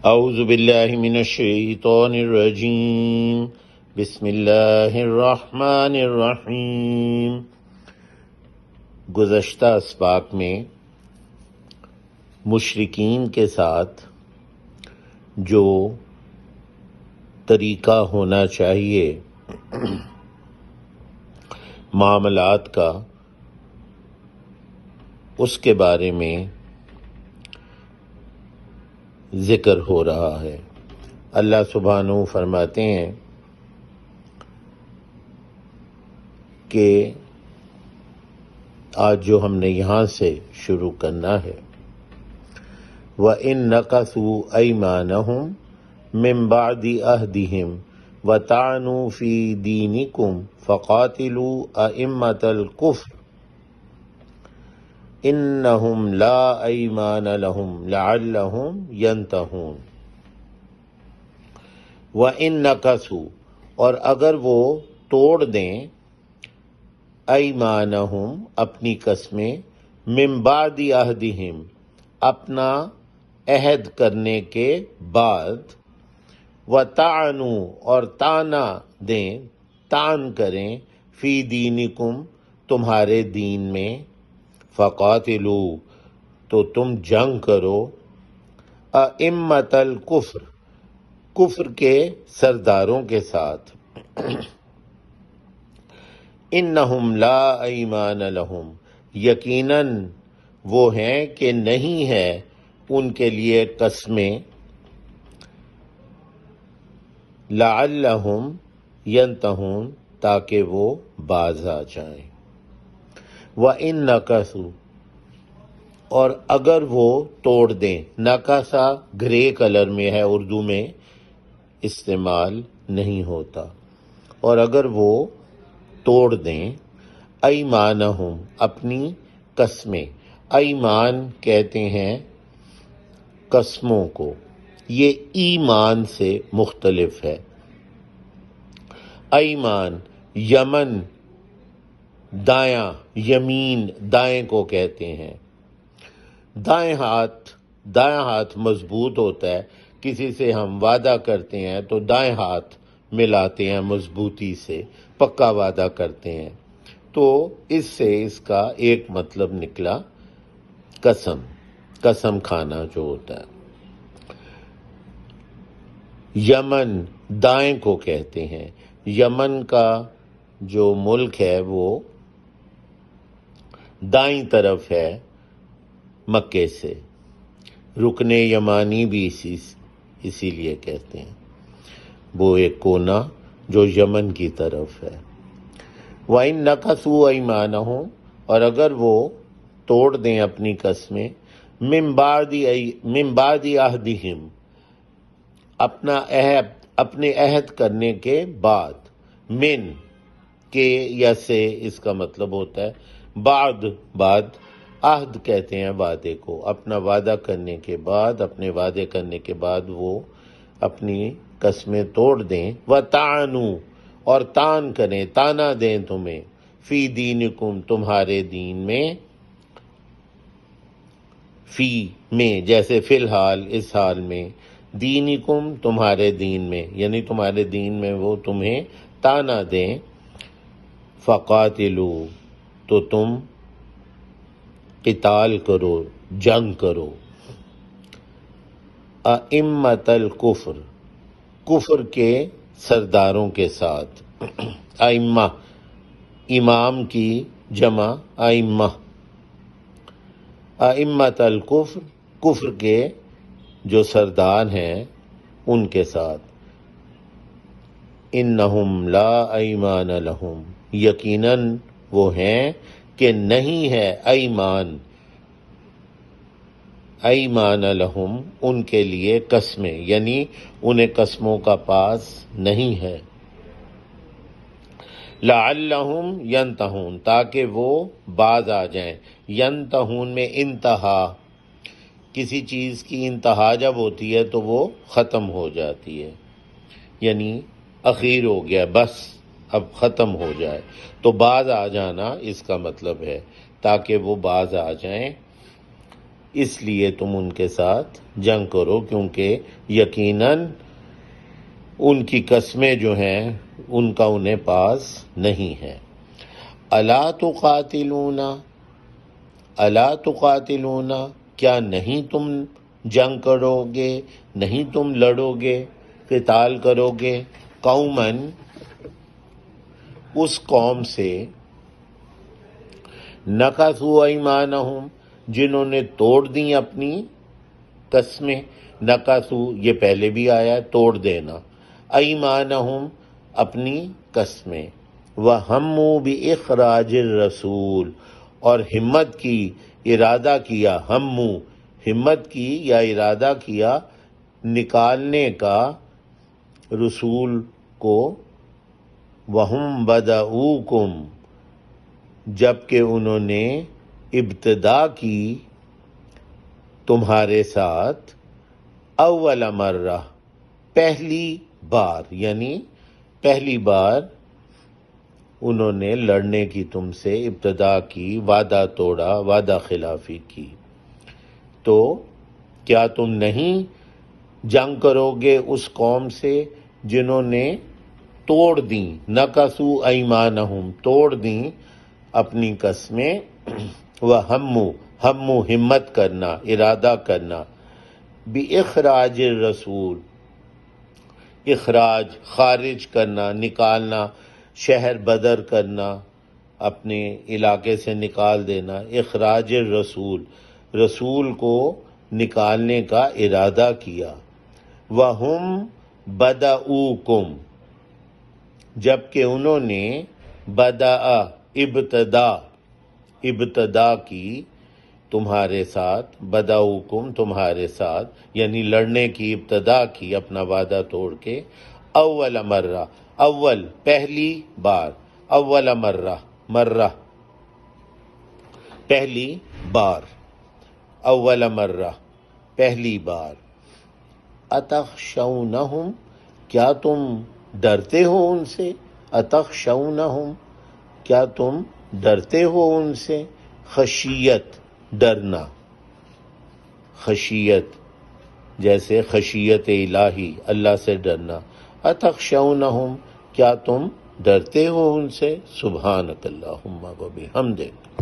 اعوذ باللہ من الشیطان الرجیم بسم اللہ الرحمن الرحیم۔ گزشتہ اسباق میں مشرکین کے ساتھ جو طریقہ ہونا چاہیے معاملات کا، اس کے بارے میں ذکر ہو رہا ہے۔ اللہ سبحانہ فرماتے ہیں کہ آج جو ہم نے یہاں سے شروع کرنا ہے، وَإِن نَقَثُوا أَيْمَانَهُمْ مِن بَعْدِ عَهْدِهِمْ وَطَعَنُوا فِي دِينِكُمْ فَقَاتِلُوا أَئِمَّةَ الْكُفْرِ انہم لا ایمان لہم لعلہم ینتہون۔ وَإِن نَقَثُوا، اور اگر وہ توڑ دیں، ایمانہم اپنی قسمیں، من بعد عہدہم اپنا عہد کرنے کے بعد، وَطَعَنُوا اور طعنہ دیں، طعن کریں، فی دینکم تمہارے دین میں، فقاتلوا تو تم جنگ کرو، ائمۃ الکفر کفر کے سرداروں کے ساتھ، انہم لا ایمان لہم یقیناً وہ ہیں کہ نہیں ہے ان کے لیے قسمیں، لعلہم ینتہون تاکہ وہ باز آ جائیں۔ وَإِن نَقَثُوا، اور اگر وہ توڑ دیں، نقصا گرے کلر میں ہے، اردو میں استعمال نہیں ہوتا، اور اگر وہ توڑ دیں، ایمانہم اپنی قسمیں، ایمان کہتے ہیں قسموں کو، یہ ایمان سے مختلف ہے۔ ایمان یمن دایاں، یمین دائیں کو کہتے ہیں۔ دائیں ہاتھ مضبوط ہوتا ہے، کسی سے ہم وعدہ کرتے ہیں تو دائیں ہاتھ ملاتے ہیں مضبوطی سے، پکا وعدہ کرتے ہیں، تو اس سے اس کا ایک مطلب نکلا قسم کھانا جو ہوتا ہے۔ یمن دائیں کو کہتے ہیں، یمن کا جو ملک ہے وہ دائیں طرف ہے مکے سے، رکن یمانی بھی اسی لیے کہتے ہیں، وہ ایک کونا جو یمن کی طرف ہے۔ وَإِن نَقَثُوا أَيْمَانَهُمْ، اور اگر وہ توڑ دیں اپنی قسمیں، من بعد عہدہم اپنے عہد کرنے کے بعد، من کے یا سے اس کا مطلب ہوتا ہے بعد عہد کہتے ہیں وعدے کو، اپنا وعدہ کرنے کے بعد، اپنے وعدے کرنے کے بعد وہ اپنی قسمیں توڑ دیں، وَطَعَنُوا اور طعن کریں، طعنہ دیں تمہیں، فی دینکم تمہارے دین میں، فی میں جیسے فی الحال اس حال میں، دینکم تمہارے دین میں، یعنی تمہارے دین میں وہ تمہیں طعنہ دیں، فقاتلوا تو تم قتال کرو، جنگ کرو، ائمۃ الکفر کفر کے سرداروں کے ساتھ، ائمہ امام کی جمع ائمہ، ائمۃ الکفر کفر کے جو سردار ہیں ان کے ساتھ، انہم لا ایمان لہم یقیناً وہ ہیں کہ نہیں ہے ایمان لہم ان کے لیے قسمیں، یعنی انہیں قسموں کا پاس نہیں ہے، لعلہم ینتہون تاکہ وہ باز آ جائیں، ینتہون میں انتہا، کسی چیز کی انتہا جب ہوتی ہے تو وہ ختم ہو جاتی ہے، یعنی اخیر ہو گیا، بس اب ختم ہو جائے، تو باز آ جانا اس کا مطلب ہے، تاکہ وہ باز آ جائیں، اس لیے تم ان کے ساتھ جنگ کرو، کیونکہ یقیناً ان کی قسمیں جو ہیں ان کا انہیں پاس نہیں ہے۔ الا تقاتلون، الا تقاتلون، کیا نہیں تم جنگ کرو گے، نہیں تم لڑو گے، قتال کرو گے، قومن، اس قوم سے، نقضوا ایمانہم، جنہوں نے توڑ دی اپنی قسمیں، نقضوا یہ پہلے بھی آیا ہے، توڑ دینا، ایمانہم اپنی قسمیں، وہموا باخراج الرسول، اور ہمت کی، ارادہ کیا، ہموا ہمت کی یا ارادہ کیا نکالنے کا رسول کو، وہم بدؤکم، جبکہ انہوں نے ابتدا کی تمہارے ساتھ، اول مرہ، پہلی بار، یعنی پہلی بار انہوں نے لڑنے کی تم سے ابتدا کی، وعدہ توڑا، وعدہ خلافی کی، تو کیا تم نہیں جنگ کرو گے اس قوم سے جنہوں نے توڑ دیں، نقضوا ایمانہم، توڑ دیں اپنی قسمیں، وہموا ہموا ہمت کرنا، ارادہ کرنا، باخراج الرسول، اخراج خارج کرنا، نکالنا، شہر بدر کرنا، اپنے علاقے سے نکال دینا، اخراج الرسول، رسول کو نکالنے کا ارادہ کیا، وہم بدؤکم، جبکہ انہوں نے بدأ، ابتدا کی تمہارے ساتھ، بدؤکم تمہارے ساتھ، یعنی لڑنے کی ابتدا کی اپنا وعدہ توڑ کے، اول مرہ، اول پہلی بار، اول مرہ، مرہ پہلی بار، اول مرہ پہلی بار، اتخشونہم، کیا تم ڈرتے ہو ان سے، اتخشونہم، کیا تم ڈرتے ہو ان سے، خشیت ڈرنا، خشیت جیسے خشیت الہی، اللہ سے ڈرنا، اتخشونہم، کیا تم ڈرتے ہو ان سے، سبحانک اللہم و بحمدک۔